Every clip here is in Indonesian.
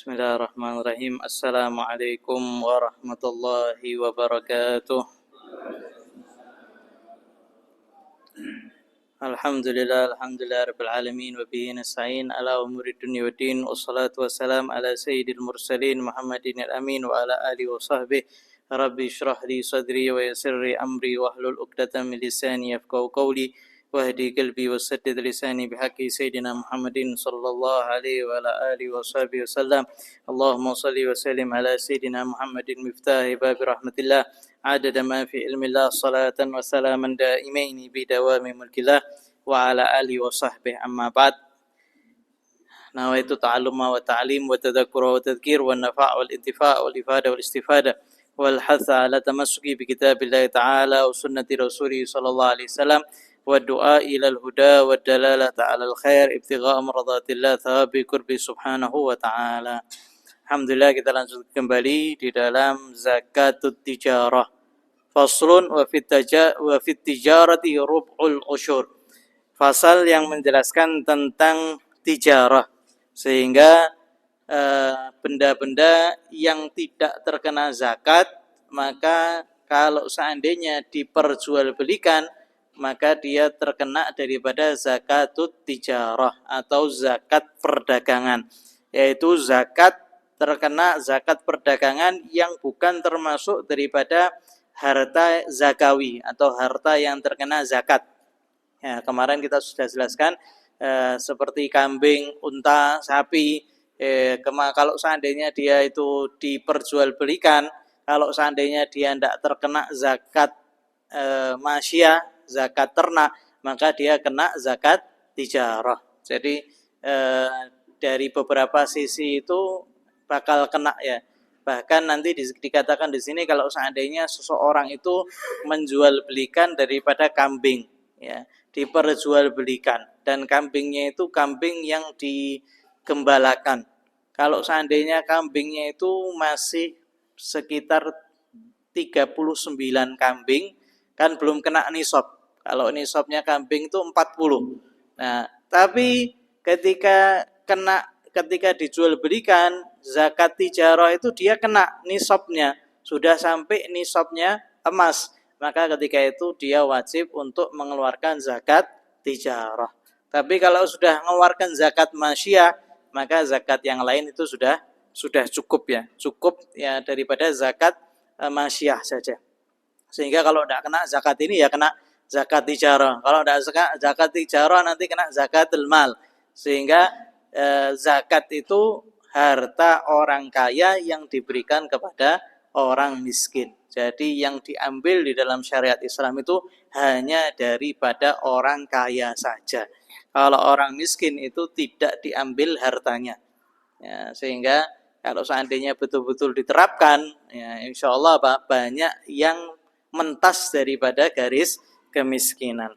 Bismillahirrahmanirrahim. Assalamualaikum warahmatullahi wabarakatuh. Alhamdulillah rabbil alamin wa bihi nasta'in ala umuri dunya waddin wassalatu wassalam ala sayyidil mursalin Muhammadin al-amin wa ala alihi wa sahbihi. Rabbi shrah li sadri wa yassir li amri wahlul 'uqdatam min lisani yafqahu qawli wahdi qalbi wasaddid lisani bihaqqi sayyidina Muhammadin sallallahu alaihi wa ala alihi wa sahbihi wasallam. Allahumma salli wa sallim ala sayyidina Muhammadin miftahi babi rahmatillah adada ma fi ilmillah salatan wa salaman daimaini bidawami mulkillah wa ala alihi wa sahbihi amma ba'd. Nawaitu ta'alluma wa ta'lim wa tadhakkura wa tadhkir wa nafa' wal intifa' wal ifada wal istifada wal hatha ala tamassuki bi kitabillahi ta'ala wa sunnati rasulih sallallahu alaihi wasallam wa du'a ila al-huda wa dalalata ala al-khair ibtigha'a maradatillah thawabi qurbi subhanahu wa ta'ala. Alhamdulillah, kita lanjut kembali di dalam zakatut tijarah. Faslun wa fit tijarati rub'ul usyur. Fasal yang menjelaskan tentang tijarah, sehingga benda-benda yang tidak terkena zakat, maka kalau seandainya diperjualbelikan, maka dia terkena daripada zakatut tijarah atau zakat perdagangan, yaitu terkena zakat perdagangan yang bukan termasuk daripada harta zakawi atau harta yang terkena zakat. Ya, kemarin kita sudah jelaskan seperti kambing, unta, sapi. Kalau seandainya dia itu diperjualbelikan, kalau seandainya dia tidak terkena zakat masyiyah, zakat ternak, maka dia kena zakat tijarah. Jadi dari beberapa sisi itu bakal kena ya. Bahkan nanti dikatakan di sini kalau seandainya seseorang itu menjualbelikan daripada kambing, ya, diperjualbelikan, dan kambingnya itu kambing yang digembalakan. Kalau seandainya kambingnya itu masih sekitar 39 kambing, kan belum kena nisab. Kalau nisabnya kambing itu 40. Nah, tapi ketika dijual belikan zakat tijarah itu dia kena nisabnya, sudah sampai nisabnya emas, maka ketika itu dia wajib untuk mengeluarkan zakat tijarah. Tapi kalau sudah mengeluarkan zakat masyiyah, maka zakat yang lain itu sudah cukup ya daripada zakat masyiyah saja. Sehingga kalau tidak kena zakat ini ya kena zakat tijarah. Kalau tidak zakat tijarah nanti kena zakatul mal. Sehingga zakat itu harta orang kaya yang diberikan kepada orang miskin. Jadi yang diambil di dalam syariat Islam itu hanya daripada orang kaya saja. Kalau orang miskin itu tidak diambil hartanya. Ya, sehingga kalau seandainya betul-betul diterapkan, ya, insya Allah banyak yang mentas daripada garis kemiskinan.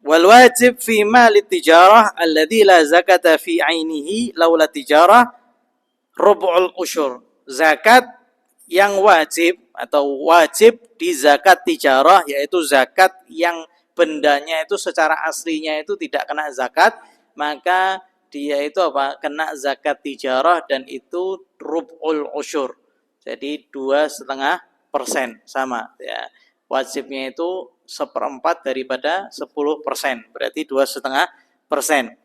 Wal wajib fi mali tijarah alladhi la zakata fi ainihi laula tijarah rub'ul usyur. Zakat yang wajib atau wajib di zakat tijarah, yaitu zakat yang bendanya itu secara aslinya itu tidak kena zakat, maka dia itu kena zakat tijarah, dan itu rub'ul usyur. Jadi 2,5% sama ya. Wajibnya itu 1/4 daripada 10%, berarti 2,5%.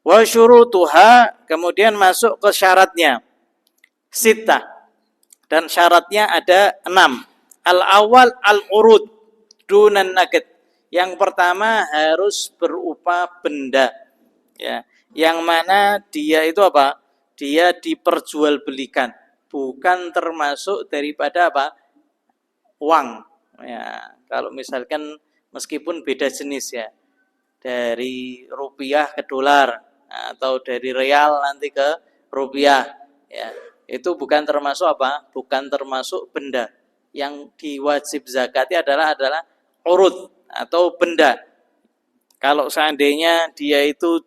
Wa syurutuha, kemudian masuk ke syaratnya. Sittah, dan syaratnya ada 6. Al-awwal al-urud dunan naqd. Yang pertama harus berupa benda ya, yang mana dia itu dia diperjualbelikan, bukan termasuk daripada uang ya. Kalau misalkan meskipun beda jenis ya, dari rupiah ke dolar atau dari real nanti ke rupiah ya, itu bukan termasuk bukan termasuk benda. Yang diwajib zakati adalah urud atau benda. Kalau seandainya dia itu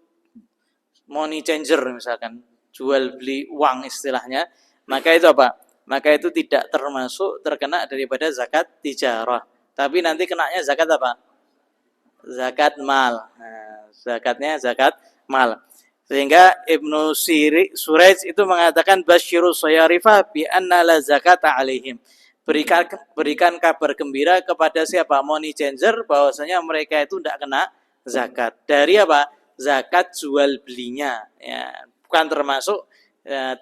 money changer, misalkan jual beli uang istilahnya, maka itu maka itu tidak termasuk terkena daripada zakat tijarah. Tapi nanti kenanya zakat zakat mal. Nah, zakatnya zakat mal. Sehingga Ibnu Suraij itu mengatakan basyiru sayarifa bi anna la zakata alaihim. Berikan kabar gembira kepada siapa? Money changer, bahwasanya mereka itu tidak kena zakat. Dari apa? Zakat jual belinya. Ya, bukan termasuk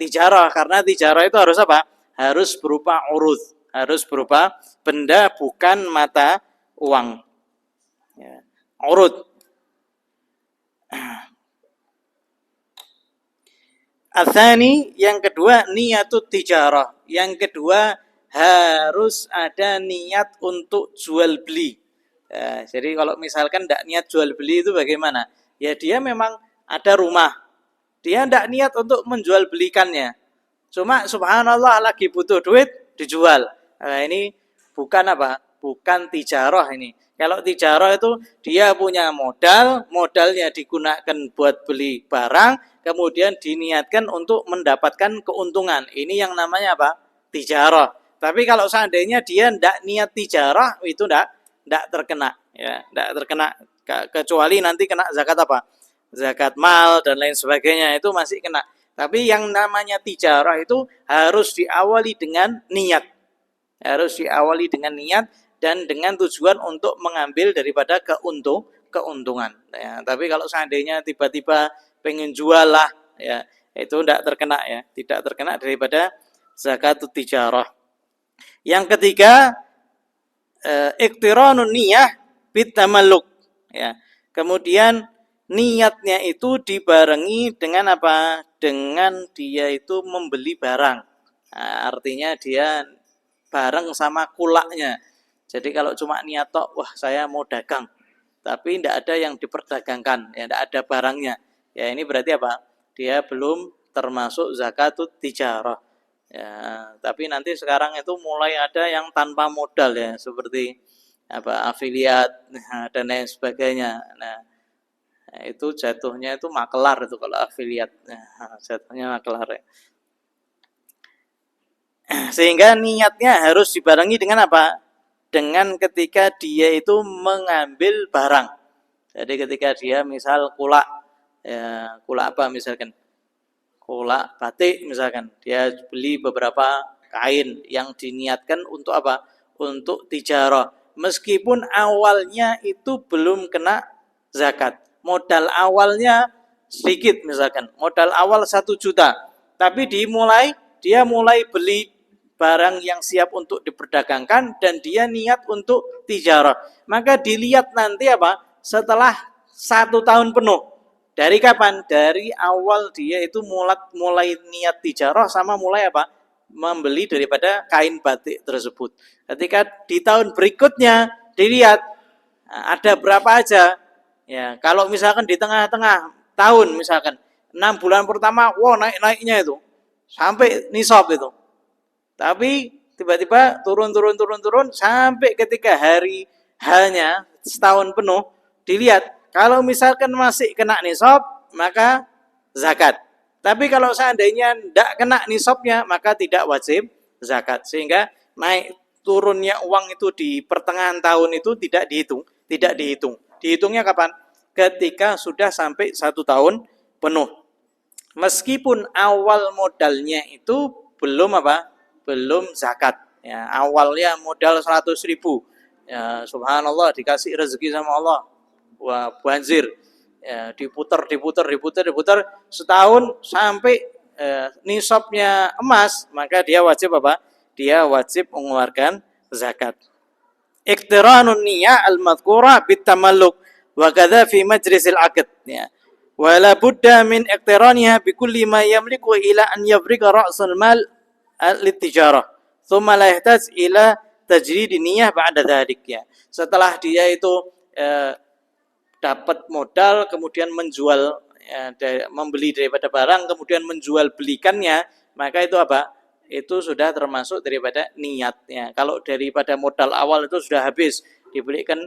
tijarah, karena tijarah itu harus apa? Harus berupa urud, harus berupa benda, bukan mata uang. Ya, urud. Atsani, yang kedua niyatut tijarah. Yang kedua harus ada niat untuk jual beli. Ya, jadi kalau misalkan tidak niat jual beli itu bagaimana? Ya dia memang ada rumah, dia tidak niat untuk menjual belikannya. Cuma subhanallah lagi butuh duit, dijual. Nah, ini bukan apa? Bukan tijarah ini. Kalau tijarah itu dia punya modal, modalnya digunakan buat beli barang, kemudian diniatkan untuk mendapatkan keuntungan. Ini yang namanya apa? Tijarah. Tapi kalau seandainya dia tidak niat tijarah, itu tidak terkena. Ya, tidak terkena. Kecuali nanti kena zakat apa? Zakat mal dan lain sebagainya, itu masih kena. Tapi yang namanya tijarah itu harus diawali dengan niat. Harus diawali dengan niat dan dengan tujuan untuk mengambil daripada keuntungan. Ya, tapi kalau seandainya tiba-tiba pengen jual lah, ya itu tidak terkena, ya, tidak terkena daripada zakatut tijarah. Yang ketiga, iqtiranun niyah bit tamalluk. Ya. Kemudian niatnya itu dibarengi dengan apa? Dengan dia itu membeli barang. Nah, artinya dia bareng sama kulaknya. Jadi kalau cuma niat tok, wah saya mau dagang, tapi tidak ada yang diperdagangkan, ya tidak ada barangnya. Ya ini berarti apa? Dia belum termasuk zakatut tijarah. Ya, tapi nanti sekarang itu mulai ada yang tanpa modal, ya, seperti apa afiliat dan lain sebagainya. Nah, itu jatuhnya itu makelar itu kalau afiliat. Nah, jatuhnya makelar, ya. Sehingga niatnya harus dibarengi dengan apa? Dengan ketika dia itu mengambil barang. Jadi ketika dia misal kulak, ya, kulak apa misalkan? Kulak batik misalkan. Dia beli beberapa kain yang diniatkan untuk apa? Untuk tijarah. Meskipun awalnya itu belum kena zakat. Modal awalnya sedikit misalkan. Modal awal 1 juta. Tapi dia mulai beli barang yang siap untuk diperdagangkan dan dia niat untuk tijarah. Maka dilihat nanti apa? Setelah 1 tahun penuh. Dari kapan? Dari awal dia itu mulai niat tijarah sama mulai apa? Membeli daripada kain batik tersebut. Ketika di tahun berikutnya dilihat ada berapa aja. Ya, kalau misalkan di tengah-tengah tahun misalkan 6 bulan pertama, wow naik-naiknya itu sampai nisab itu. Tapi tiba-tiba turun sampai ketika hari hanya setahun penuh dilihat. Kalau misalkan masih kena nisab, maka zakat. Tapi kalau seandainya tidak kena nisabnya, maka tidak wajib zakat. Sehingga naik turunnya uang itu di pertengahan tahun itu tidak dihitung. Dihitungnya kapan? Ketika sudah sampai 1 tahun penuh. Meskipun awal modalnya itu belum apa? Belum zakat. Ya, awalnya modal 100.000. Ya, subhanallah dikasih rezeki sama Allah. Wah, banjir. Ya, diputar setahun sampai nisabnya emas, maka dia wajib apa? Dia wajib mengeluarkan zakat. Iqtiranun niyah al-madhkura bitamalluk wa kadza fi majlisil aqd. Ya. Wala budda min iqtiraniha bi kulli ma yamliku ila an yafriqa ra'sul mal litijarah. Tsumma la yahtaj ila tajrid niyah ba'da dzalik, ya. Setelah dia itu dapat modal kemudian menjual, ya, membeli daripada barang kemudian menjual belikannya, maka itu apa? Itu sudah termasuk daripada niatnya. Kalau daripada modal awal itu sudah habis, dibelikan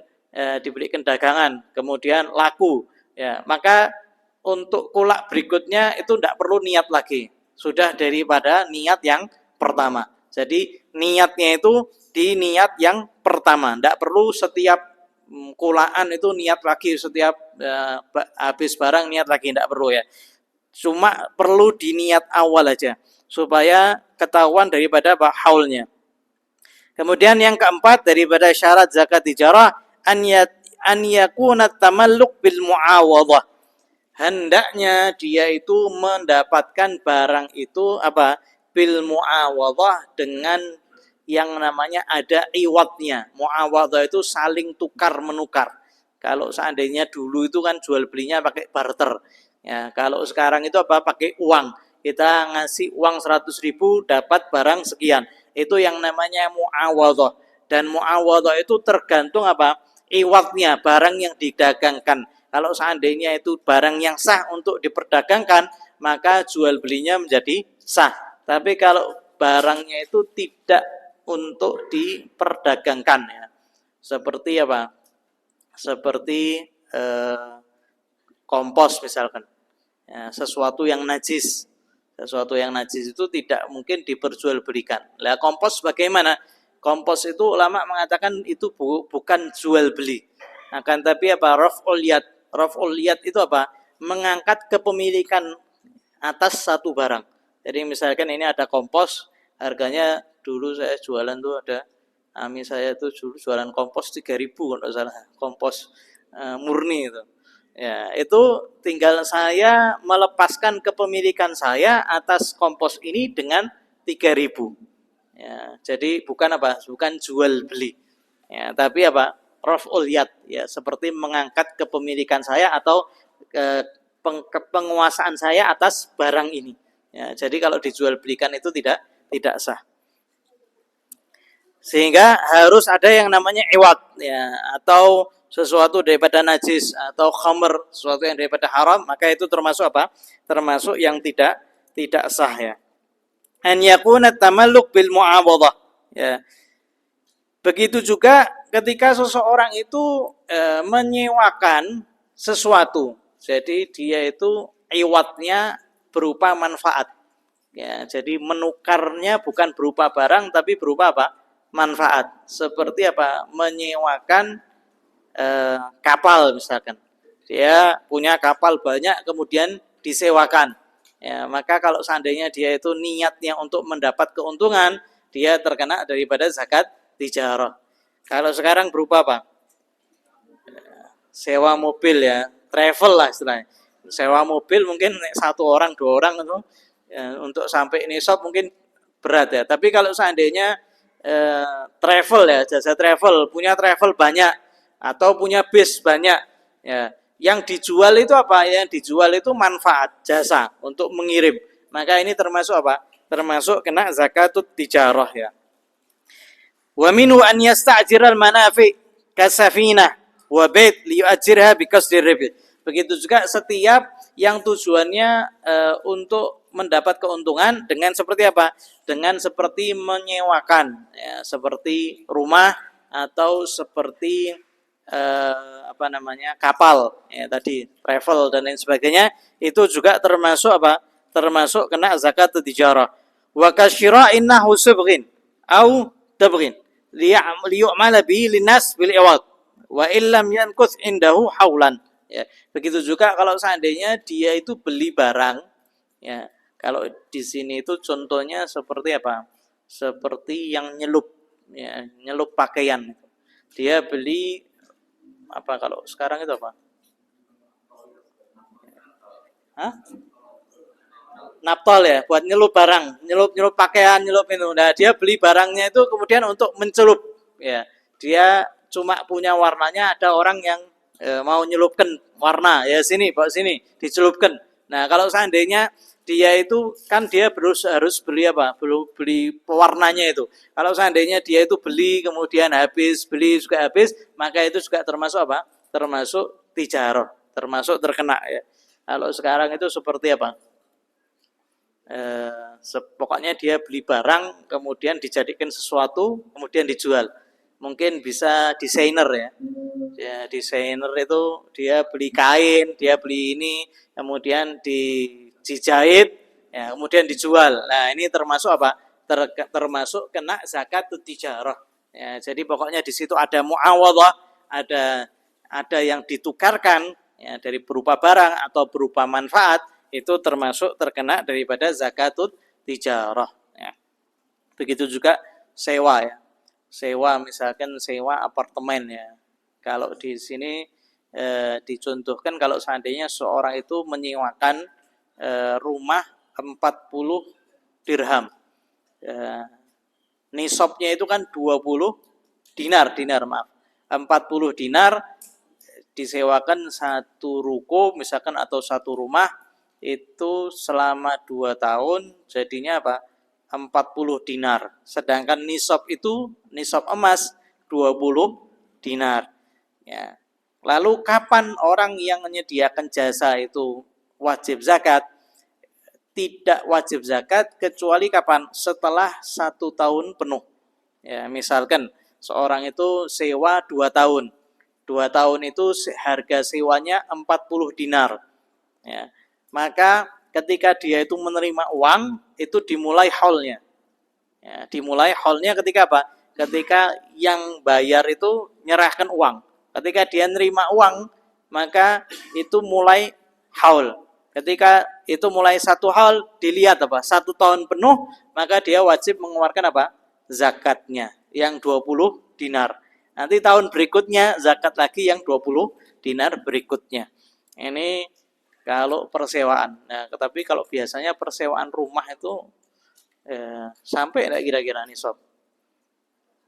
dagangan, kemudian laku, ya, maka untuk kulak berikutnya itu tidak perlu niat lagi, sudah daripada niat yang pertama. Jadi niatnya itu di niat yang pertama, tidak perlu setiap kulaan itu niat lagi, setiap habis barang niat lagi, tidak perlu, ya. Cuma perlu diniat awal aja supaya ketahuan daripada haulnya. Kemudian yang keempat daripada syarat zakat tijarah an yakuna tamalluk bil muawadhah. Hendaknya dia itu mendapatkan barang itu apa? Bil muawadhah, dengan yang namanya ada iwatnya. Muawadhah itu saling tukar menukar. Kalau seandainya dulu itu kan jual belinya pakai barter. Ya, kalau sekarang itu apa? Pakai uang. Kita ngasih uang 100.000 dapat barang sekian. Itu yang namanya muawadhah. Dan muawadhah itu tergantung apa? Iwatnya, barang yang didagangkan. Kalau seandainya itu barang yang sah untuk diperdagangkan, maka jual belinya menjadi sah. Tapi kalau barangnya itu tidak untuk diperdagangkan, ya, seperti apa? Seperti kompos misalkan, ya, sesuatu yang najis. Sesuatu yang najis itu tidak mungkin diperjualbelikan. Lah kompos bagaimana? Kompos itu ulama mengatakan itu bukan jual beli. Akan tapi apa? Raf'ul yad. Raf'ul yad itu apa? Mengangkat kepemilikan atas satu barang. Jadi misalkan ini ada kompos, harganya dulu saya jualan tuh ada ami saya tuh dulu jualan kompos 3.000 kalau salah, kompos murni itu. Ya, itu tinggal saya melepaskan kepemilikan saya atas kompos ini dengan 3.000. Ya, jadi bukan apa? Bukan jual beli. Ya, tapi apa? Raf'ul yad, ya, seperti mengangkat kepemilikan saya atau penguasaan saya atas barang ini. Ya, jadi kalau dijual belikan itu tidak sah. Sehingga harus ada yang namanya iwat, ya, atau sesuatu daripada najis atau khamr, sesuatu yang daripada haram, maka itu termasuk apa? Termasuk yang tidak sah, ya. An yakuna tamalluk bil muawadhah, ya. Begitu juga ketika seseorang itu menyewakan sesuatu. Jadi dia itu iwatnya berupa manfaat. Ya, jadi menukarnya bukan berupa barang tapi berupa apa? Manfaat. Seperti apa? Menyewakan kapal misalkan. Dia punya kapal banyak kemudian disewakan. Ya, maka kalau seandainya dia itu niatnya untuk mendapat keuntungan, dia terkena daripada zakat tijarah. Kalau sekarang berupa apa? Sewa mobil, ya, travel lah istilahnya. Sewa mobil mungkin satu orang, dua orang itu, ya, untuk sampai nisab mungkin berat, ya. Tapi kalau seandainya travel, ya, jasa travel, punya travel banyak atau punya bis banyak, ya, yang dijual itu apa? Yang dijual itu manfaat, jasa untuk mengirim. Maka ini termasuk apa? Termasuk kena zakatut tijarah, ya. Wa minhu an yasta'jiral manafi kasafinah wa bait liyu'ajirha biqasdir ribh. Begitu juga setiap yang tujuannya untuk mendapat keuntungan dengan seperti apa? Dengan seperti menyewakan, ya, seperti rumah atau seperti kapal, ya, tadi travel dan lain sebagainya, itu juga termasuk apa? Termasuk kena zakat tijarah. Wa kasyira'in nahu subghin au tabghin liyu'mala bihi linnas bil iwad wa illam yankus indahu haulan, ya. Begitu juga kalau seandainya dia itu beli barang, ya. Kalau di sini itu contohnya seperti apa? Seperti yang nyelup, ya, nyelup pakaian. Dia beli apa, kalau sekarang itu apa? Hah? Naptol, ya, buat nyelup barang, nyelup pakaian, nyelup itu. Nah, dia beli barangnya itu kemudian untuk mencelup, ya. Dia cuma punya warnanya, ada orang yang mau nyelupkan warna, ya, sini, bawa sini, dicelupkan. Nah, kalau seandainya dia itu kan dia harus beli apa? Beli pewarnanya itu. Kalau seandainya dia itu beli kemudian habis, beli juga habis, maka itu juga termasuk apa? Termasuk tijarah, termasuk terkena, ya. Kalau sekarang itu seperti apa? Pokoknya dia beli barang kemudian dijadikan sesuatu kemudian dijual. Mungkin bisa desainer, ya. Ya, desainer itu dia beli kain, dia beli ini kemudian dijahit, ya, kemudian dijual. Nah, ini termasuk apa? Termasuk kena zakat tijarah. Ya, jadi pokoknya di situ ada muawadhah, ada yang ditukarkan, ya, dari berupa barang atau berupa manfaat. itu termasuk terkena daripada zakatut tijarah. Ya. Begitu juga sewa ya. Sewa misalkan sewa apartemen ya. Kalau di sini dicontohkan kalau seandainya seorang itu menyewakan rumah 40 dirham. Nisabnya itu kan 20 dinar maaf. 40 dinar disewakan satu ruko misalkan atau satu rumah itu selama 2 tahun jadinya apa? 40 dinar. Sedangkan nisab itu nisab emas 20 dinar. Ya. Lalu kapan orang yang menyediakan jasa itu wajib zakat? Tidak wajib zakat kecuali kapan? Setelah 1 tahun penuh. Ya, misalkan seorang itu sewa 2 tahun. 2 tahun itu harga sewanya 40 dinar. Ya. Maka ketika dia itu menerima uang, itu dimulai haulnya. Ya, dimulai haulnya ketika apa? Ketika yang bayar itu nyerahkan uang. Ketika dia nerima uang, maka itu mulai haul. Ketika itu mulai 1 haul, dilihat apa? 1 tahun penuh, maka dia wajib mengeluarkan apa? Zakatnya yang 20 dinar. Nanti tahun berikutnya zakat lagi yang 20 dinar berikutnya. Ini kalau persewaan. Nah, tetapi kalau biasanya persewaan rumah itu sampai enggak kira-kira nisab?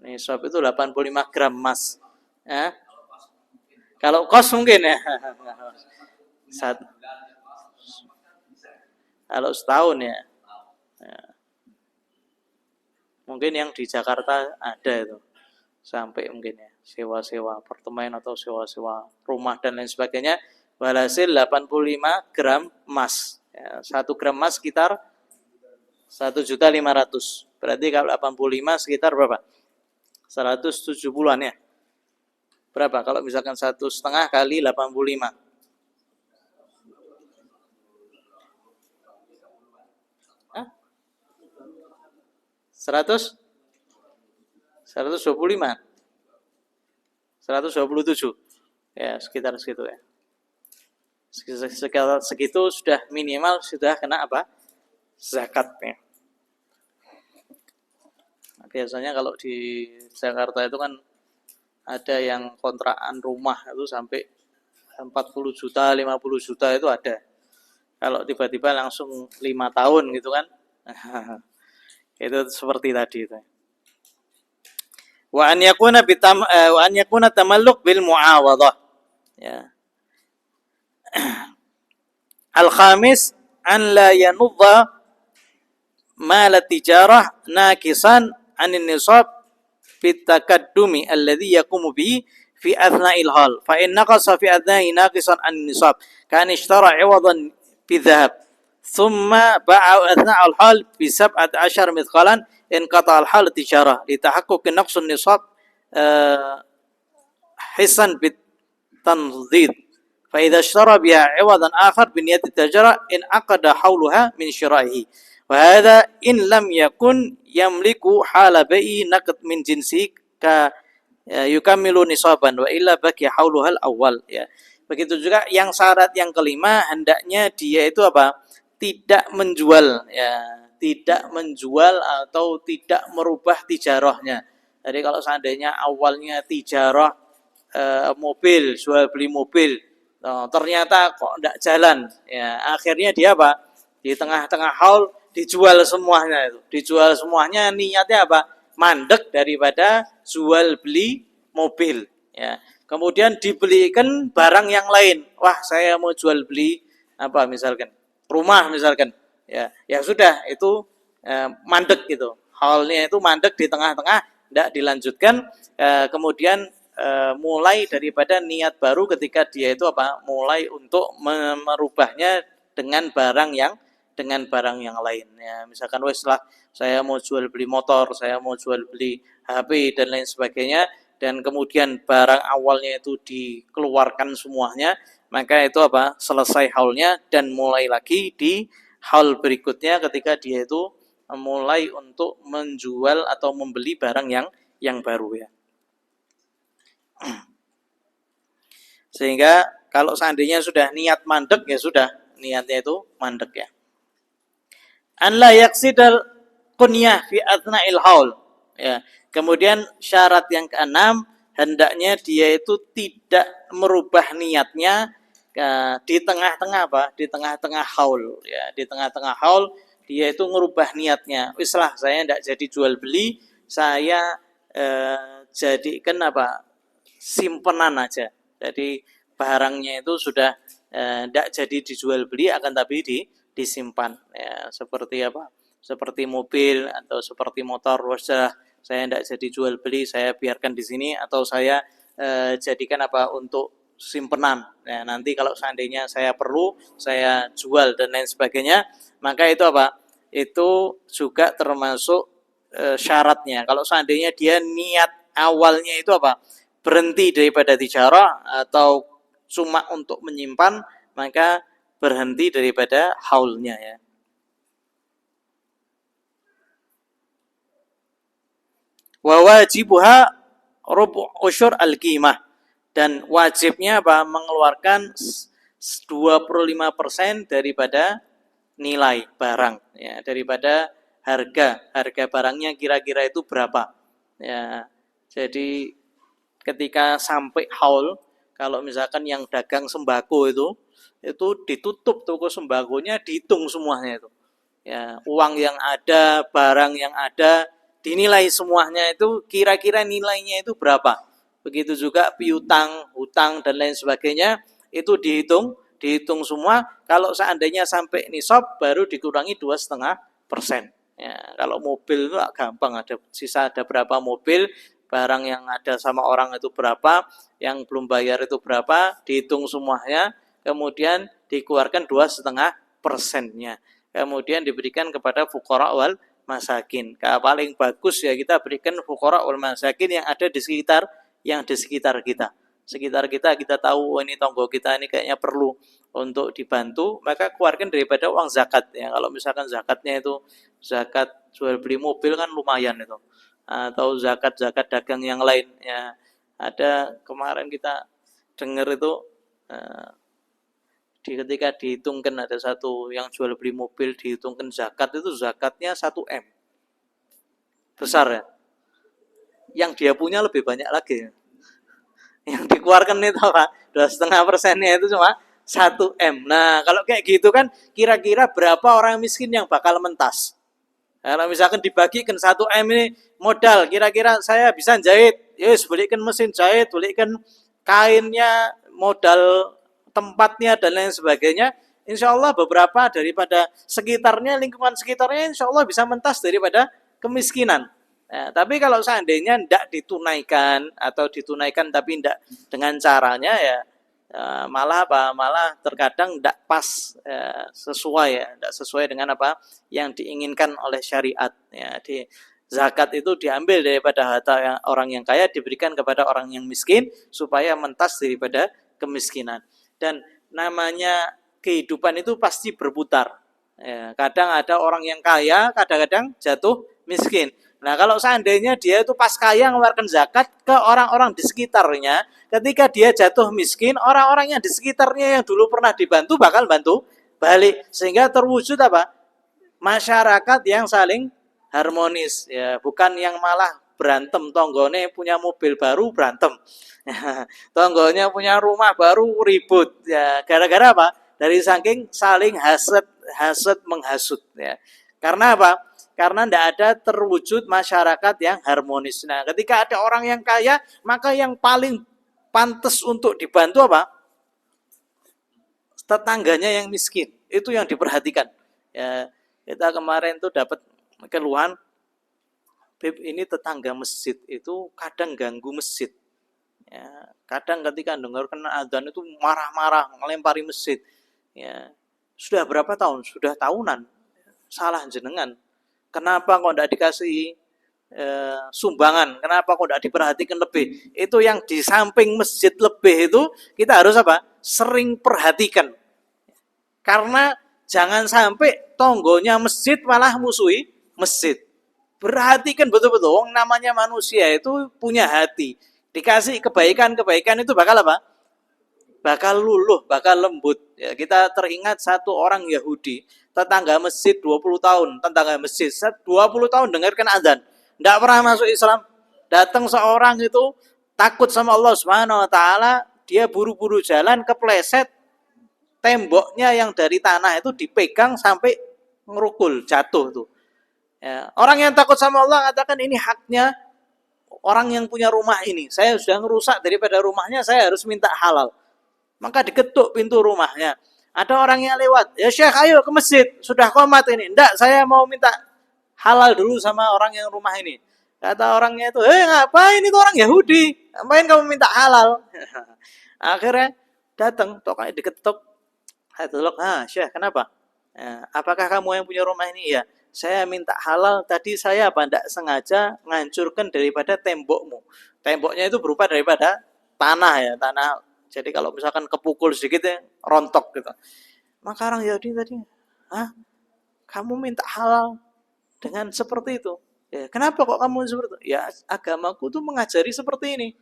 Nisab itu 85 gram emas. Ya. Kalau kos mungkin ya. Kalau setahun ya. Mungkin yang di Jakarta ada itu. Sampai mungkin ya. Sewa-sewa apartemen atau sewa-sewa rumah dan lain sebagainya. Walhasil 85 gram emas. Ya, 1 gram emas sekitar 1.500.000. Berarti kalau 85 sekitar berapa? 170-an ya. Berapa? Kalau misalkan 1,5 kali 85. 100? 125. 127. Ya, sekitar segitu ya. Sekitar segitu sudah minimal sudah kena apa? Zakatnya. Nah, biasanya kalau di Jakarta itu kan ada yang kontrakan rumah itu sampai 40 juta, 50 juta itu ada. Kalau tiba-tiba langsung 5 tahun gitu kan. Itu seperti tadi itu. Wa an yakuna tamalluk bil muawadhah. Ya. Al-khamis an la yanudha mal tijarah naqisan anin nisab bitakaddumi alladhi yaqumu bihi fi athna'il hal fa in naqasa fi athna'i naqisan anin nisab kan ishtara 'iwadan bidhahab thumma ba'a athna'al hal bi 17 mithqalan in qata al hal tijarah li tahaqquq naqsun nisab hisan bit tanzid فإذا اشترى بها عوضا آخر بنية التجارة إن عقد حولها من شرائه وهذا إن لم يكن يملك حال بيع نقد من جنسه يكمل نصابا وإلا بقي حولها الأول ya. Begitu juga yang syarat yang kelima hendaknya dia itu apa? Tidak menjual ya, tidak menjual atau tidak merubah tijarahnya. Jadi kalau seandainya awalnya tijarah mobil, jual beli mobil, ternyata kok tidak jalan ya, akhirnya dia apa, di tengah-tengah haul dijual semuanya. Itu dijual semuanya niatnya apa, mandek daripada jual beli mobil ya, kemudian dibelikan barang yang lain. Wah, saya mau jual beli apa, misalkan rumah misalkan ya, ya sudah itu mandek gitu, haulnya itu mandek di tengah-tengah, tidak dilanjutkan. Kemudian mulai daripada niat baru ketika dia itu apa, mulai untuk merubahnya dengan barang yang lain ya. Misalkan wes lah, saya mau jual beli motor, saya mau jual beli HP dan lain sebagainya, dan kemudian barang awalnya itu dikeluarkan semuanya, maka itu apa, selesai haulnya dan mulai lagi di haul berikutnya ketika dia itu mulai untuk menjual atau membeli barang yang baru ya. Sehingga kalau seandainya sudah niat mandek ya sudah, niatnya itu mandek ya. An la yaksidal kunyah fi athna'il haul. Ya. Kemudian syarat yang keenam, hendaknya dia itu tidak merubah niatnya di tengah-tengah apa? Di tengah-tengah haul ya, di tengah-tengah haul dia itu merubah niatnya. Wis lah, saya tidak jadi jual beli, saya jadikan apa? Simpenan aja. Jadi barangnya itu sudah tidak jadi dijual beli, akan tapi disimpan ya, seperti apa, seperti mobil atau seperti motor. Sudah, saya tidak jadi jual beli, saya biarkan di sini, atau saya jadikan apa, untuk simpenan ya, nanti kalau seandainya saya perlu saya jual dan lain sebagainya. Maka itu apa, itu juga termasuk syaratnya. Kalau seandainya dia niat awalnya itu apa, berhenti daripada tijarah atau cuma untuk menyimpan, maka berhenti daripada haulnya ya. Wa wajibuha rubu' usyur al-qimah, dan wajibnya apa, mengeluarkan 25% daripada nilai barang ya, daripada harga barangnya kira-kira itu berapa ya. Jadi ketika sampai haul, kalau misalkan yang dagang sembako itu ditutup toko sembakonya, dihitung semuanya itu ya, uang yang ada, barang yang ada, dinilai semuanya itu kira-kira nilainya itu berapa. Begitu juga piutang, hutang dan lain sebagainya, itu dihitung semua. Kalau seandainya sampai nisab, baru dikurangi 2,5%. Ya, kalau mobil itu gampang, ada sisa, ada berapa mobil, barang yang ada sama orang itu berapa, yang belum bayar itu berapa, dihitung semuanya, kemudian dikeluarkan 2,5%-nya. Kemudian diberikan kepada fuqara wal masakin. Paling bagus ya kita berikan fuqara wal masakin yang ada di sekitar kita. Sekitar kita tahu, ini tonggo kita ini kayaknya perlu untuk dibantu, maka keluarkan daripada uang zakat ya. Kalau misalkan zakatnya itu zakat jual beli mobil kan lumayan itu, atau zakat dagang yang lain ya. Ada kemarin kita dengar itu ketika dihitungkan, ada satu yang jual beli mobil, dihitungkan zakat, itu zakatnya 1 M, besar ya. Yang dia punya lebih banyak lagi. Yang dikeluarkan itu apa, 2,5%-nya itu cuma 1 M. Nah kalau kayak gitu kan, kira-kira berapa orang miskin yang bakal mentas. Kalau misalkan dibagikan 1 M ini modal, kira-kira saya bisa jahit, yes, belikan mesin jahit, belikan kainnya, modal tempatnya dan lain sebagainya, insya Allah beberapa daripada sekitarnya, lingkungan sekitarnya, insya Allah bisa mentas daripada kemiskinan. Nah, tapi kalau seandainya tidak ditunaikan, atau ditunaikan tapi tidak dengan caranya ya, malah apa, malah terkadang tidak pas sesuai ya, tidak sesuai dengan apa yang diinginkan oleh syariat ya. Di zakat itu diambil daripada harta orang yang kaya, diberikan kepada orang yang miskin supaya mentas daripada kemiskinan. Dan namanya kehidupan itu pasti berputar ya, kadang ada orang yang kaya, kadang-kadang jatuh miskin. Nah kalau seandainya dia itu pas kaya mengeluarkan zakat ke orang-orang di sekitarnya, ketika dia jatuh miskin, orang-orang yang di sekitarnya yang dulu pernah dibantu bakal bantu balik, sehingga terwujud apa, masyarakat yang saling harmonis ya, bukan yang malah berantem. Tonggone punya mobil baru berantem, tonggonya punya rumah baru ribut ya, gara-gara apa, dari saking saling hasad menghasut ya. Karena apa, karena tidak ada terwujud masyarakat yang harmonis. Nah ketika ada orang yang kaya, maka yang paling pantas untuk dibantu apa, tetangganya yang miskin, itu yang diperhatikan ya. Kita kemarin tuh dapat keluhan, Beb, ini tetangga masjid itu kadang ganggu masjid ya, kadang ketika dengar kena adzan itu marah-marah, melempari masjid ya. Sudah berapa tahun, sudah tahunan, salah jenengan, kenapa kok tidak dikasih sumbangan, kenapa kok tidak diperhatikan lebih. Itu yang di samping masjid lebih itu kita harus apa, sering perhatikan, karena jangan sampai tonggonya masjid malah musuhi masjid. Perhatikan betul-betul, namanya manusia itu punya hati, dikasih kebaikan-kebaikan itu bakal apa, bakal luluh, bakal lembut. Ya, kita teringat satu orang Yahudi, tetangga masjid 20 tahun, tetangga masjid 20 tahun dengarkan azan, tidak pernah masuk Islam. Datang seorang itu takut sama Allah Subhanahu wa taala, dia buru-buru jalan kepleset, temboknya yang dari tanah itu dipegang sampai ngerukul, jatuh tuh. Ya, orang yang takut sama Allah katakan ini haknya orang yang punya rumah ini. Saya sudah ngerusak daripada rumahnya, saya harus minta halal. Maka diketuk pintu rumahnya. Ada orang yang lewat, ya Syekh ayo ke masjid, sudah qomat ini. Enggak, saya mau minta halal dulu sama orang yang rumah ini. Kata orangnya itu, ngapain itu orang Yahudi? Ngapain kamu minta halal? Akhirnya datang, tokanya diketuk. Syekh kenapa? Apakah kamu yang punya rumah ini? Ya, saya minta halal. Tadi saya tidak sengaja ngancurkan daripada tembokmu. Temboknya itu berupa daripada tanah ya, tanah. Jadi kalau misalkan kepukul sedikit ya, rontok gitu. Maka orang Yahudi tadi, kamu minta halal dengan seperti itu? Ya, kenapa kok kamu seperti itu? Ya, agamaku tuh mengajari seperti ini.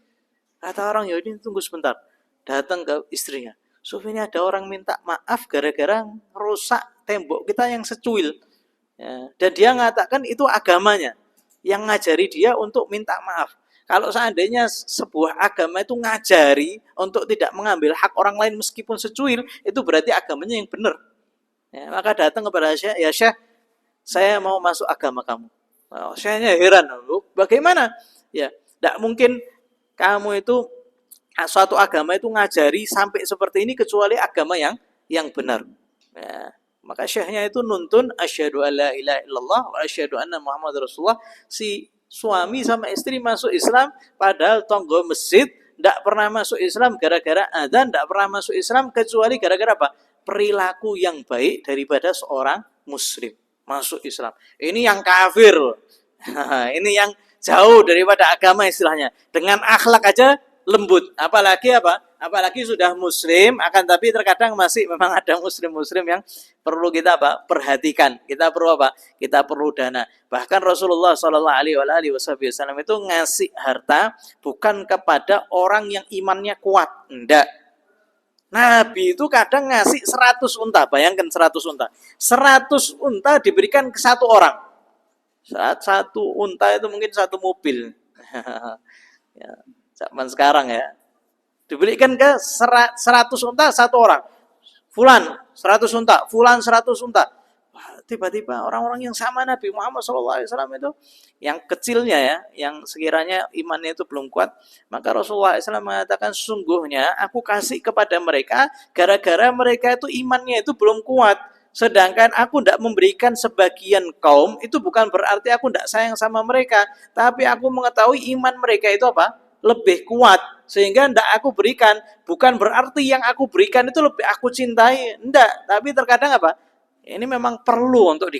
Kata orang Yahudi, tunggu sebentar. Datang ke istrinya. Ini ada orang minta maaf gara-gara rusak tembok kita yang secuil. Ya, dan dia mengatakan itu agamanya yang ngajari dia untuk minta maaf. Kalau seandainya sebuah agama itu ngajari untuk tidak mengambil hak orang lain meskipun secuil, itu berarti agamanya yang benar. Ya, maka datang kepada Syekh, ya Syekh, saya mau masuk agama kamu. Syekhnya heran, bagaimana? Ya, tidak mungkin kamu itu suatu agama itu ngajari sampai seperti ini kecuali agama yang benar. Ya, maka syekhnya itu nuntun asyhadu alla ilaha illallah wa asyhadu anna muhammadar rasulullah. Si suami sama istri masuk Islam padahal tonggo masjid, tidak pernah masuk Islam gara-gara adzan, tidak pernah masuk Islam kecuali gara-gara apa? Perilaku yang baik daripada seorang muslim masuk Islam. Ini yang kafir. Ini yang jauh daripada agama istilahnya. Dengan akhlak aja lembut, apalagi apalagi sudah muslim, akan tapi terkadang masih memang ada muslim yang perlu kita perhatikan. Kita perlu kita perlu dana. Bahkan Rasulullah Shallallahu Alaihi Wasallam itu ngasih harta bukan kepada orang yang imannya kuat, enggak. Nabi itu kadang ngasih 100 unta, bayangkan 100 unta. 100 unta diberikan ke satu orang. Saat satu unta itu mungkin satu mobil. Ya, zaman sekarang ya. Diberikan ke 100 unta satu orang. Fulan 100 unta, fulan 100 unta. Tiba-tiba orang-orang yang sama Nabi Muhammad SAW itu, yang kecilnya ya, yang sekiranya imannya itu belum kuat, maka Rasulullah SAW mengatakan, sungguhnya aku kasih kepada mereka gara-gara mereka itu imannya itu belum kuat. Sedangkan aku tidak memberikan sebagian kaum, itu bukan berarti aku tidak sayang sama mereka, tapi aku mengetahui iman mereka itu lebih kuat, sehingga tidak aku berikan. Bukan berarti yang aku berikan itu lebih aku cintai, tidak. Tapi terkadang ini memang perlu untuk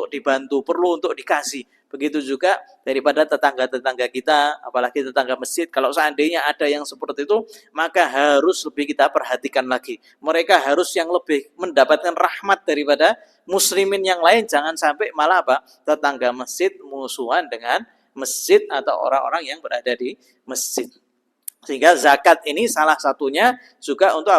dibantu, perlu untuk dikasih. Begitu juga daripada tetangga-tetangga kita, apalagi tetangga masjid. Kalau seandainya ada yang seperti itu, maka harus lebih kita perhatikan lagi. Mereka harus yang lebih mendapatkan rahmat daripada muslimin yang lain. Jangan sampai malah tetangga masjid musuhan dengan masjid atau orang-orang yang berada di masjid. Sehingga zakat ini salah satunya juga untuk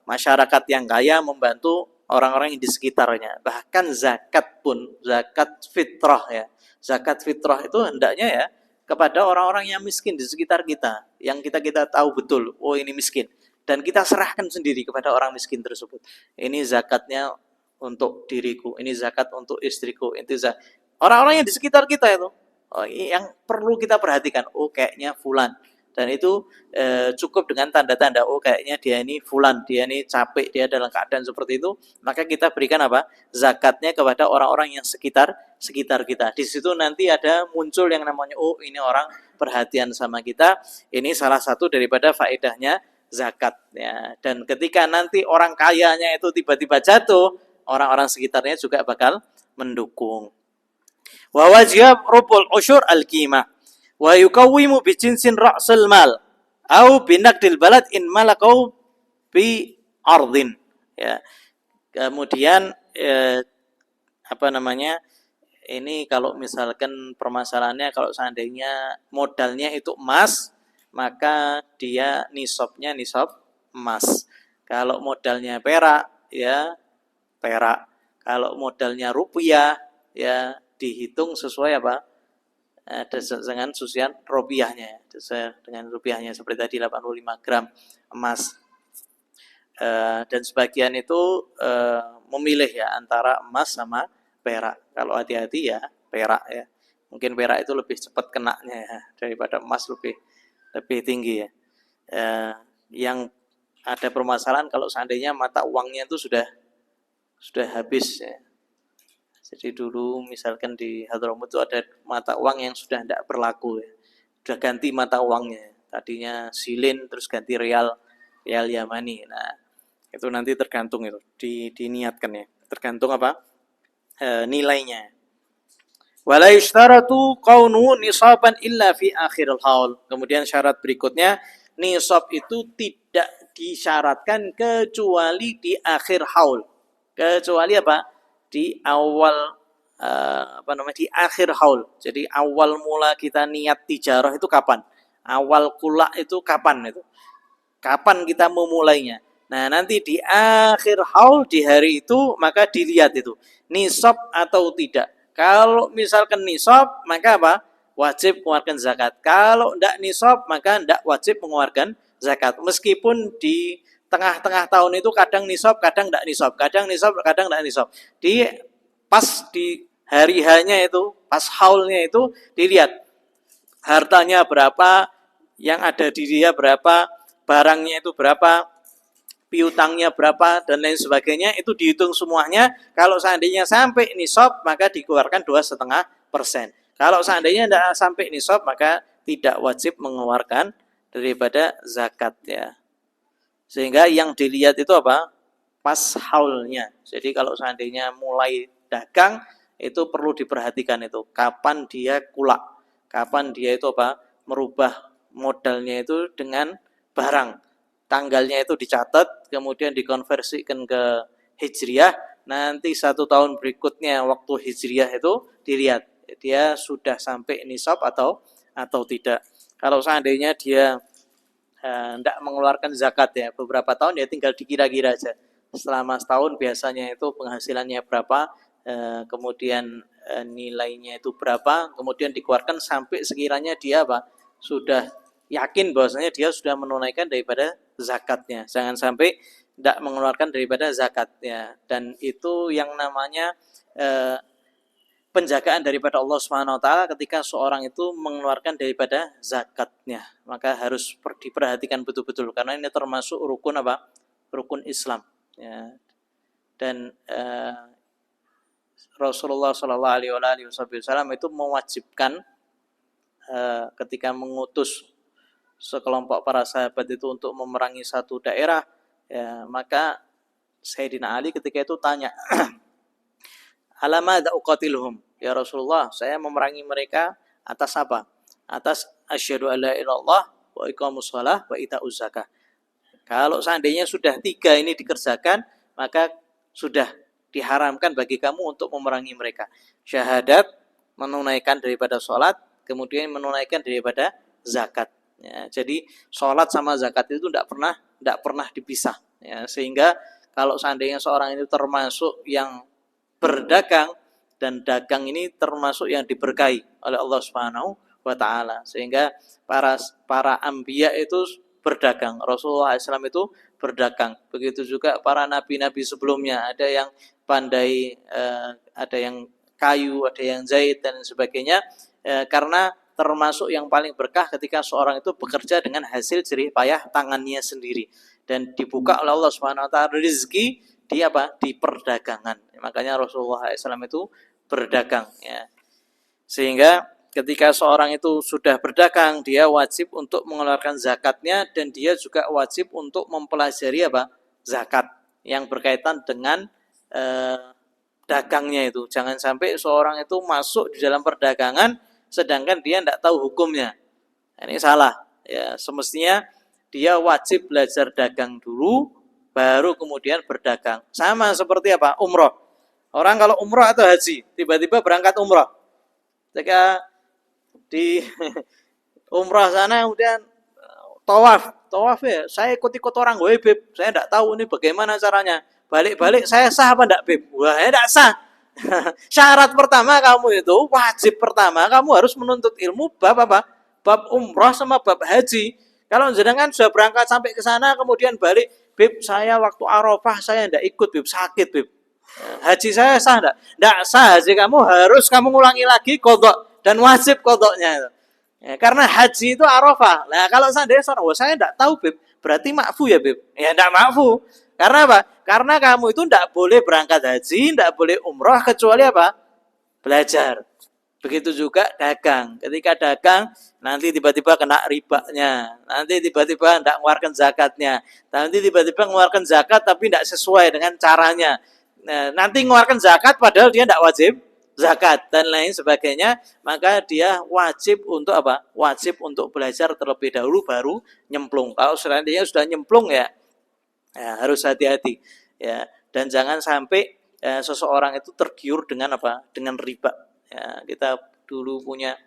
masyarakat yang kaya membantu orang-orang yang di sekitarnya. Bahkan zakat pun, zakat fitrah ya. Zakat fitrah itu hendaknya ya kepada orang-orang yang miskin di sekitar kita, yang kita tahu betul, oh ini miskin, dan kita serahkan sendiri kepada orang miskin tersebut. Ini zakatnya untuk diriku, ini zakat untuk istriku, itu orang-orang yang di sekitar kita itu, yang perlu kita perhatikan. Oh kayaknya fulan. Dan itu cukup dengan tanda-tanda, oh kayaknya dia ini fulan, dia ini capek, dia dalam keadaan seperti itu, maka kita berikan zakatnya kepada orang-orang yang sekitar kita. Di situ nanti ada muncul yang namanya, oh ini orang perhatian sama kita. Ini salah satu daripada faedahnya zakat ya. Dan ketika nanti orang kayanya itu tiba-tiba jatuh, orang-orang sekitarnya juga bakal mendukung. Wa wajib rubul usyur al-qimah wa yuqawwimu bi jinsin ra'sul mal au binaqdil balad in malakau bi ardin ya. Kemudian ini kalau misalkan permasalahannya, kalau seandainya modalnya itu emas, maka dia nisabnya nisab emas. Kalau modalnya perak, ya perak. Kalau modalnya rupiah, ya dihitung sesuai apa? Dengan susian rupiahnya, sesuai dengan rupiahnya seperti tadi 85 gram emas. Dan sebagian itu memilih ya antara emas sama perak. Kalau hati-hati ya perak ya. Mungkin perak itu lebih cepat kenanya ya daripada emas lebih tinggi ya. Yang ada permasalahan kalau seandainya mata uangnya itu sudah habis ya. Jadi dulu misalkan di Hadramaut itu ada mata uang yang sudah tidak berlaku ya. Sudah ganti mata uangnya. Tadinya silin terus ganti rial Yamani. Nah, itu nanti tergantung itu diniatkan ya. Tergantung apa? Nilainya. Wala yushtaratu kaunu nisaban illa fi akhiril haul. Kemudian syarat berikutnya, nisab itu tidak disyaratkan kecuali di akhir haul. Kecuali apa? Di awal di akhir haul. Jadi awal mula kita niat tijarah itu kapan? Awal kula itu kapan itu? Kapan kita memulainya? Nah, nanti di akhir haul di hari itu maka dilihat itu nisab atau tidak. Kalau misalkan nisab, maka apa? Wajib mengeluarkan zakat. Kalau tidak nisab, maka tidak wajib mengeluarkan zakat. Meskipun di tengah-tengah tahun itu kadang nisab, kadang tidak nisab. Kadang nisab, kadang tidak nisab. Pas di hari hanya itu, pas haulnya itu dilihat hartanya berapa, yang ada di dia berapa, barangnya itu berapa, piutangnya berapa dan lain sebagainya, itu dihitung semuanya. Kalau seandainya sampai nisab maka dikeluarkan 2,5%. Kalau seandainya tidak sampai nisab maka tidak wajib mengeluarkan daripada zakat ya. Sehingga yang dilihat itu apa? Pas haulnya. Jadi kalau seandainya mulai dagang itu perlu diperhatikan itu kapan dia kulak, kapan dia itu apa? Merubah modalnya itu dengan barang. Tanggalnya itu dicatat, kemudian dikonversikan ke hijriah. Nanti 1 tahun berikutnya waktu hijriah itu dilihat dia sudah sampai nisab atau tidak. Kalau seandainya dia tidak mengeluarkan zakat ya beberapa tahun, ya tinggal dikira-kira aja. Selama setahun biasanya itu penghasilannya berapa, kemudian nilainya itu berapa, kemudian dikeluarkan sampai sekiranya dia apa sudah yakin bahwasanya dia sudah menunaikan daripada zakatnya. Jangan sampai tidak mengeluarkan daripada zakatnya. Dan itu yang namanya penjagaan daripada Allah Subhanahu wa taala ketika seorang itu mengeluarkan daripada zakatnya. Maka harus diperhatikan betul-betul karena ini termasuk rukun apa? Rukun Islam ya. Dan Rasulullah Shallallahu alaihi wasallam itu mewajibkan ketika mengutus sekelompok para sahabat itu untuk memerangi satu daerah ya, maka Sayyidina Ali ketika itu tanya alamada uqatiluhum ya Rasulullah, saya memerangi mereka atas apa? Atas asyhadu alla ilaha illallah wa iqamus shalah wa itauz zakah. Kalau seandainya sudah 3 ini dikerjakan, maka sudah diharamkan bagi kamu untuk memerangi mereka. Syahadat, menunaikan daripada sholat, kemudian menunaikan daripada zakat. Ya, jadi sholat sama zakat itu tidak pernah dipisah. Ya, sehingga kalau seandainya seorang itu termasuk yang berdagang, dan dagang ini termasuk yang diberkahi oleh Allah Subhanahu wa taala. Sehingga para anbiya itu berdagang. Rasulullah SAW itu berdagang. Begitu juga para nabi-nabi sebelumnya. Ada yang pandai, ada yang kayu, ada yang zait dan sebagainya. Karena termasuk yang paling berkah ketika seorang itu bekerja dengan hasil jerih payah tangannya sendiri dan dibuka oleh Allah Subhanahu wa taala rezeki di apa? Di perdagangan. Makanya Rasulullah SAW itu berdagang ya. Sehingga ketika seorang itu sudah berdagang, dia wajib untuk mengeluarkan zakatnya dan dia juga wajib untuk mempelajari apa? Zakat yang berkaitan dengan dagangnya itu. Jangan sampai seorang itu masuk di dalam perdagangan sedangkan dia tidak tahu hukumnya. Ini salah. Ya, semestinya dia wajib belajar dagang dulu, baru kemudian berdagang. Sama seperti apa? Umroh. Orang kalau umroh atau haji, tiba-tiba berangkat umroh. Ketika di umroh sana kemudian tawaf ya, saya ikut-ikut orang gue Beb, saya enggak tahu ini bagaimana caranya. Balik-balik saya sah apa enggak Beb? Wah, ya enggak sah. Syarat pertama kamu itu, wajib pertama kamu harus menuntut ilmu bab apa? Bab umrah sama bab haji. Kalau jenengan sudah berangkat sampai ke sana kemudian balik, Beb, saya waktu Arafah saya enggak ikut Beb, sakit Beb. Haji saya sah enggak? Enggak sah, haji kamu harus kamu ngulangi lagi qadha dan wajib qadhanya. Ya, karena haji itu Arafah. Nah, kalau seandainya seorang, oh, saya enggak tahu, Beb. Berarti makfu ya, Beb? Ya, enggak makfu. Karena apa? Karena kamu itu enggak boleh berangkat haji, enggak boleh umrah kecuali apa? Belajar. Begitu juga dagang. Ketika dagang, nanti tiba-tiba kena ribanya. Nanti tiba-tiba enggak mengeluarkan zakatnya. Nanti tiba-tiba mengeluarkan zakat tapi enggak sesuai dengan caranya. Nah, nanti mengeluarkan zakat padahal dia enggak wajib zakat dan lain sebagainya, maka dia wajib untuk apa? Wajib untuk belajar terlebih dahulu baru nyemplung. Kalau seandainya sudah nyemplung ya, ya harus hati-hati ya, dan jangan sampai seseorang itu tergiur dengan apa? Dengan riba. Ya, kita dulu punya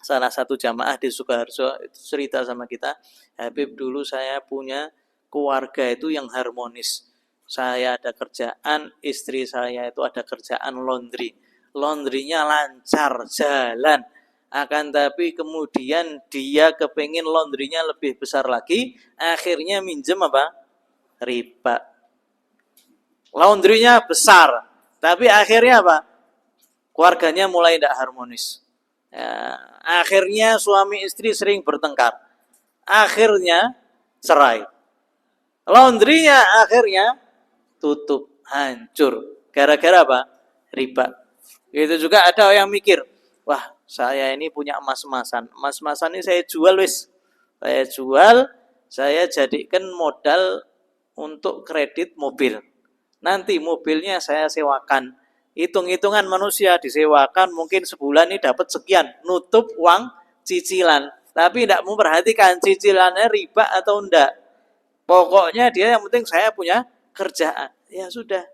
salah satu jamaah di Sukoharjo itu cerita sama kita, Habib, dulu saya punya keluarga itu yang harmonis. Saya ada kerjaan, istri saya itu ada kerjaan laundry. Laundrynya lancar, jalan. Akan tapi kemudian dia kepingin laundrynya lebih besar lagi, akhirnya minjem apa? Riba. Laundrynya besar, tapi akhirnya apa? Keluarganya mulai tidak harmonis. Ya, akhirnya suami istri sering bertengkar. Akhirnya cerai. Laundrynya akhirnya tutup, hancur. Gara-gara apa? Riba. Itu juga ada yang mikir, wah saya ini punya emas-emasan. Emas-emasan ini saya jual wis. Saya jual, saya jadikan modal untuk kredit mobil. Nanti mobilnya saya sewakan. Hitung-hitungan manusia disewakan mungkin sebulan ini dapat sekian. Nutup uang cicilan. Tapi tidak memperhatikan cicilannya riba atau enggak. Pokoknya dia yang penting saya punya kerjaan. Ya sudah,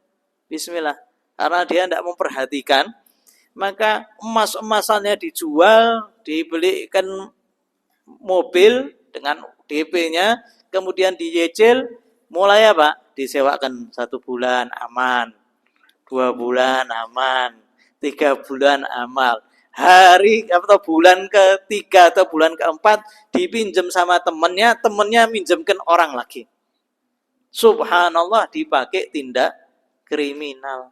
bismillah. Karena dia tidak memperhatikan, maka emas-emasannya dijual, dibelikan mobil dengan DP-nya, kemudian dicicil, mulai apa? Disewakan 1 bulan aman, 2 bulan aman, 3 bulan amal. Hari atau bulan ketiga atau bulan keempat dipinjam sama temennya, temennya minjemkan orang lagi. Subhanallah, dipakai tindak kriminal.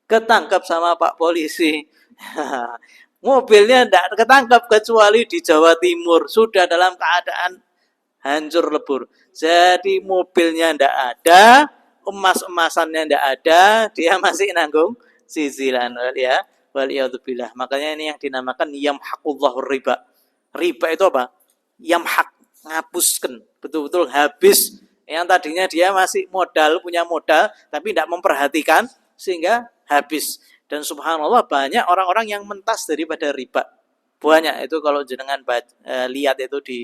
Ketangkap sama Pak Polisi. Mobilnya tidak ketangkap kecuali di Jawa Timur. Sudah dalam keadaan hancur lebur. Jadi mobilnya tidak ada, emas-emasannya tidak ada, dia masih nanggung cicilan. Ya, waliyadzubillah. Makanya ini yang dinamakan yamhaqullahu riba. Riba itu apa? Yamhaq, ngapuskan. Betul-betul habis. Yang tadinya dia masih modal, punya modal, tapi tidak memperhatikan, sehingga habis. Dan subhanallah banyak orang-orang yang mentas daripada riba. Banyak itu kalau jenengan lihat itu di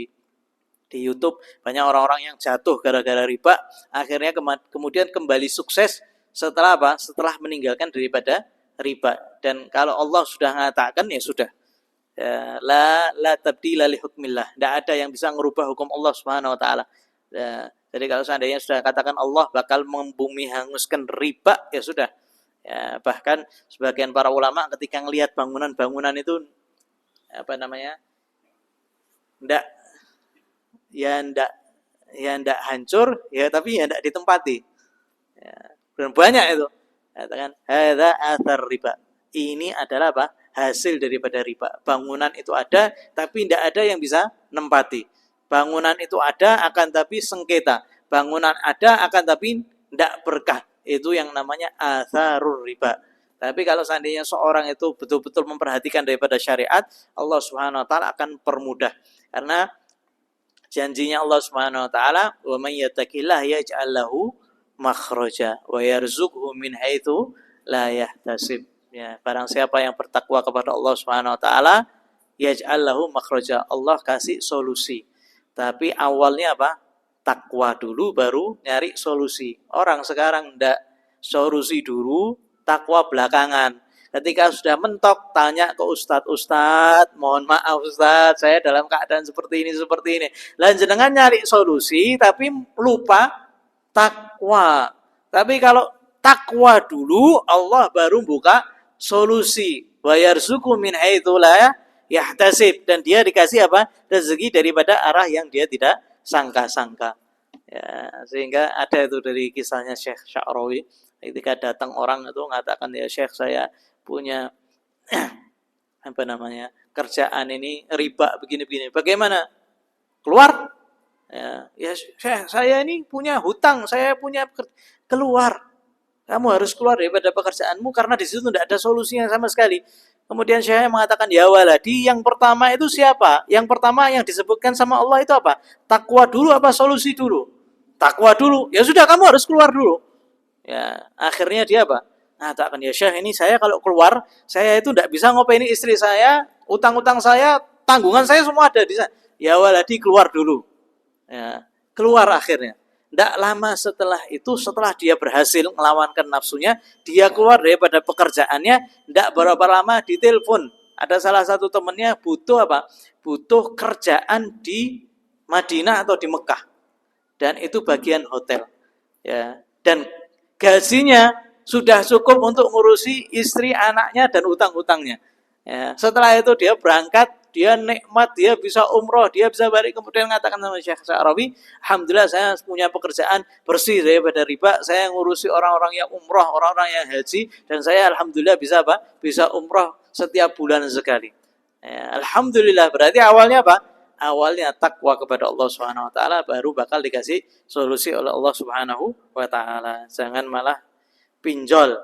YouTube, banyak orang-orang yang jatuh gara-gara riba, akhirnya kemudian kembali sukses setelah apa? Setelah meninggalkan daripada riba. Dan kalau Allah sudah mengatakan ya sudah. Ya, la tabdila li hukmillah. Tidak ada yang bisa merubah hukum Allah Subhanahu wa taala. Ya, jadi kalau seandainya sudah katakan Allah bakal membumi hanguskan riba, ya sudah. Ya, bahkan sebagian para ulama ketika melihat bangunan-bangunan itu apa namanya? Ndak ndak hancur, ya tapi ya ndak ditempati. Ya, dan banyak itu. Katakan hadza athar riba. Ini adalah apa? Hasil daripada riba. Bangunan itu ada tapi ndak ada yang bisa nempati. Bangunan itu ada akan tapi sengketa. Bangunan ada akan tapi ndak berkah. Itu yang namanya atharur riba. Tapi kalau seandainya seorang itu betul-betul memperhatikan daripada syariat, Allah Subhanahu wa taala akan permudah. Karena janjinya Allah Subhanahu wa taala, "Wa may yattaqillah yaj'al lahu makhraja wa yarzuqhu min haitsu la yahtasib." Ya, barang siapa yang bertakwa kepada Allah Subhanahu wa taala, yaj'al lahu makhraja. Allah kasih solusi. Tapi awalnya apa? Takwa dulu baru nyari solusi. Orang sekarang ndak, solusi dulu, takwa belakangan. Ketika sudah mentok, tanya ke ustadz, mohon maaf ustadz, saya dalam keadaan seperti ini. Lah jenengan nyari solusi tapi lupa takwa. Tapi kalau takwa dulu, Allah baru buka solusi. Wa yarzuqu min haitsu la yahtasib, dan dia dikasih apa? Rezeki daripada arah yang dia tidak sangka-sangka. Ya, sehingga ada itu dari kisahnya Syekh Sya'rawi, ketika datang orang itu mengatakan, ya Syekh, saya punya apa namanya, kerjaan ini riba begini-begini. Bagaimana? Keluar? Ya Syekh, saya ini punya hutang, saya punya keluar. Kamu harus keluar daripada pekerjaanmu karena di situ tidak ada solusinya sama sekali. Kemudian Syekh mengatakan, ya waladi, yang pertama itu siapa? Yang pertama yang disebutkan sama Allah itu apa? Takwa dulu apa solusi dulu? Takwa dulu. Ya sudah, kamu harus keluar dulu. Ya, akhirnya dia apa? Mengatakan, ya Syekh, ini saya kalau keluar, saya itu tidak bisa ngopeni istri saya, utang-utang saya, tanggungan saya semua ada di sana. Ya waladi, keluar dulu. Ya, keluar akhirnya. Tidak lama setelah itu, setelah dia berhasil melawankan nafsunya, dia keluar daripada pekerjaannya. Tidak berapa lama ditelepon. Ada salah satu temannya butuh apa? Butuh kerjaan di Madinah atau di Mekah. Dan itu bagian hotel. Ya. Dan gajinya sudah cukup untuk ngurusi istri, anaknya, dan utang-utangnya. Ya. Setelah itu dia berangkat, dia nikmat, dia bisa umroh, dia bisa balik, kemudian mengatakan sama Syekh Sya'rawi, alhamdulillah saya punya pekerjaan bersih daripada riba, saya ngurusi orang-orang yang umroh, orang-orang yang haji, dan saya alhamdulillah bisa apa? Bisa umroh setiap bulan sekali. Ya, alhamdulillah, berarti awalnya apa? Awalnya takwa kepada Allah Subhanahu wa taala, baru bakal dikasih solusi oleh Allah Subhanahu wa taala. Jangan malah pinjol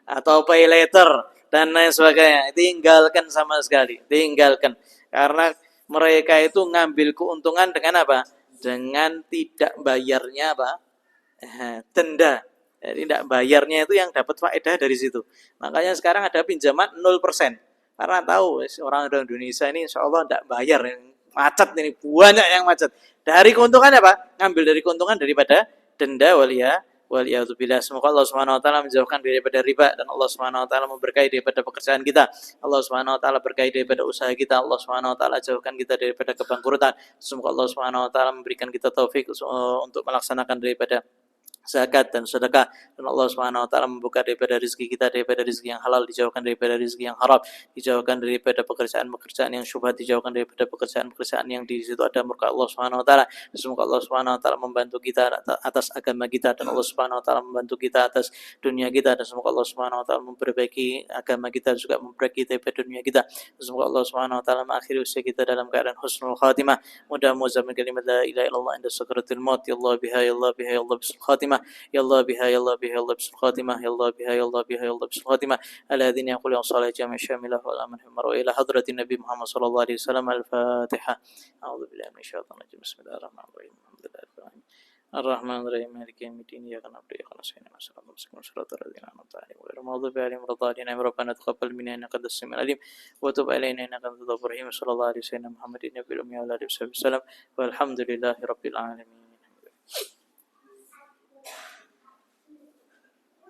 atau pay later dan lain sebagainya. Tinggalkan sama sekali, tinggalkan. Karena mereka itu ngambil keuntungan dengan apa? Dengan tidak bayarnya apa? Denda. Jadi tidak bayarnya itu yang dapat faedah dari situ. Makanya sekarang ada pinjaman 0%. Karena tahu orang Indonesia ini insya Allah tidak bayar. Macet ini, banyak yang macet. Dari keuntungan apa? Ngambil dari keuntungan daripada denda, waliyadzubillah. Semoga Allah Subhanahu wa taala menjauhkan daripada riba, dan Allah Subhanahu wa taala memberkahi daripada pekerjaan kita. Allah Subhanahu wa taala berkahi daripada usaha kita. Allah Subhanahu wa taala jauhkan kita daripada kebangkrutan. Semoga Allah Subhanahu wa taala memberikan kita taufik untuk melaksanakan daripada zakat dan sedekah, dan Allah Subhanahu wa taala membuka daripada rezeki kita, daripada rezeki yang halal, dijauhkan daripada rezeki yang haram, dijauhkan daripada pekerjaan-pekerjaan yang syubhat, dijauhkan daripada pekerjaan-pekerjaan yang di situ ada murka Allah Subhanahu wa taala. Semoga Allah Subhanahu wa taala membantu kita atas agama kita, dan Allah Subhanahu wa taala membantu kita atas dunia kita, dan semoga Allah Subhanahu wa taala memperbaiki agama kita, juga memperbaiki daripada dunia kita. Semoga Allah Subhanahu wa taala mengakhiri usia kita dalam keadaan husnul khatimah. Mudah-mudahan kalimat la ilaha illallah inda sakaratul maut, ya Allah biha, ya Allah biha, ya Allah bisul khatimah. يا الله بها يا الله بها يا الله بسم الخاتمة يا الله بها يا الله بها يا الله بسم الخاتمة الذين يقولون صلاة جامع شاملة والأمن المرء إلى حضرة النبي محمد صلى الله عليه وسلم. الفاتحة. أعوذ بالله من الشيطان الرجيم. بسم الله الرحمن الرحيم. الحمد لله رب العالمين الرحمن الرحيم مالك يوم الدين إياك نعبد وإياك نستعين اهدنا الصراط المستقيم صراط الذين أنعمت عليهم غير المغضوب عليهم ولا الضالين. ربنا تقبل منا إنك أنت السميع العليم وتب علينا إنك أنت التواب الرحيم. صلى الله عليه وسلم محمد النبي الأمي وعلى آله وصحبه وسلم والحمد لله رب العالمين.